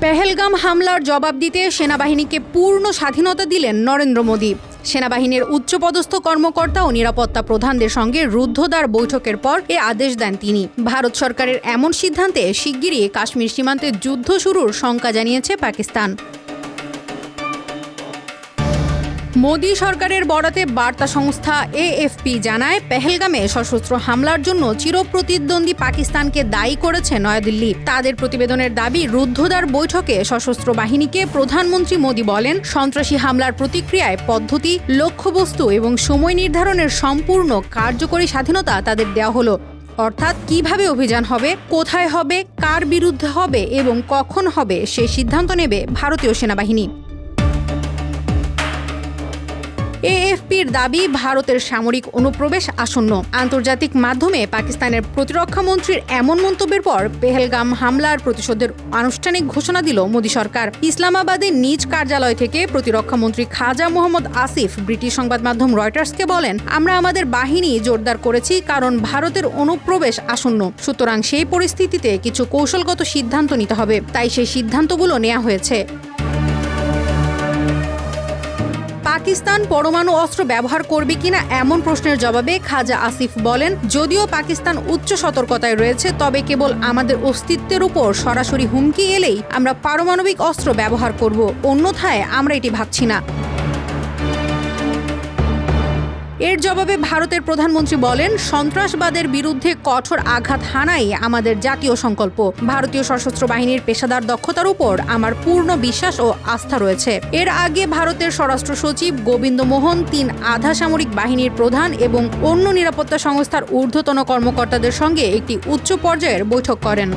পেহেলগাম হামলার জবাব দিতে সেনাবাহিনীকে পূর্ণ স্বাধীনতা দিলেন নরেন্দ্র মোদী। সেনাবাহিনীর উচ্চপদস্থ কর্মকর্তা ও নিরাপত্তা প্রধানদের সঙ্গে রুদ্ধদ্বার বৈঠকের পর এ আদেশ দেন তিনি। ভারত সরকারের এমন সিদ্ধান্তে শিগগিরই কাশ্মীর সীমান্তে যুদ্ধ শুরুর শঙ্কা জানিয়েছে পাকিস্তান। মোদী সরকারের বরাতে বার্তা সংস্থা এএফপি জানায়, পেহেলগামে সশস্ত্র হামলার জন্য চিরপ্রতিদ্বন্দ্বী পাকিস্তানকে দায়ী করেছে নয়াদিল্লি। তাদের প্রতিবেদনের দাবি, রুদ্ধদ্বার বৈঠকে সশস্ত্র বাহিনীকে প্রধানমন্ত্রী মোদী বলেন, সন্ত্রাসী হামলার প্রতিক্রিয়ায় পদ্ধতি, লক্ষ্যবস্তু এবং সময় নির্ধারণের সম্পূর্ণ কার্যকরী স্বাধীনতা তাদের দেওয়া হলো। অর্থাৎ কিভাবে অভিযান হবে, কোথায় হবে, কার বিরুদ্ধে হবে এবং কখন হবে সেই সিদ্ধান্ত নেবে ভারতীয় সেনাবাহিনী। এএফপির দাবি, ভারতের সামরিক অনুপ্রবেশ আসন্ন। আন্তর্জাতিক মাধ্যমে পাকিস্তানের প্রতিরক্ষা মন্ত্রীর এমন মন্তব্যের পর পেহেলগাম হামলার প্রতিশোধের আনুষ্ঠানিক ঘোষণা দিল মোদী সরকার। ইসলামাবাদের নিজ কার্যালয় থেকে প্রতিরক্ষা মন্ত্রী খাজা মোহাম্মদ আসিফ ব্রিটিশ সংবাদ মাধ্যম রয়টার্সকে বলেন, আমরা আমাদের বাহিনী জোরদার করেছি কারণ ভারতের অনুপ্রবেশ আসন্ন। সুতরাং সেই পরিস্থিতিতে কিছু কৌশলগত সিদ্ধান্ত নিতে হবে, তাই সেই সিদ্ধান্তগুলো নেওয়া হয়েছে। পাকিস্তান পরমাণু অস্ত্র ব্যবহার করবে কিনা এমন প্রশ্নের জবাবে খাজা আসিফ বলেন, যদিও পাকিস্তান উচ্চ সতর্কতায় রয়েছে, তবে কেবল আমাদের অস্তিত্বের উপর সরাসরি হুমকি এলেই আমরা পারমাণবিক অস্ত্র ব্যবহার করব, অন্যথায় আমরা এটি ভাবছি না। এর জবাবে ভারতের প্রধানমন্ত্রী বলেন, সন্ত্রাসবাদের বিরুদ্ধে কঠোর আঘাত হানাই আমাদের জাতীয় সংকল্প। ভারতীয় সশস্ত্র বাহিনীর পেশাদার দক্ষতার উপর আমার পূর্ণ বিশ্বাস ও আস্থা রয়েছে। এর আগে ভারতের স্বরাষ্ট্র সচিব গোবিন্দ মোহন ৩ আধা সামরিক বাহিনীর প্রধান এবং অন্য নিরাপত্তা সংস্থার ঊর্ধ্বতন কর্মকর্তাদের সঙ্গে একটি উচ্চ পর্যায়ের বৈঠক করেন।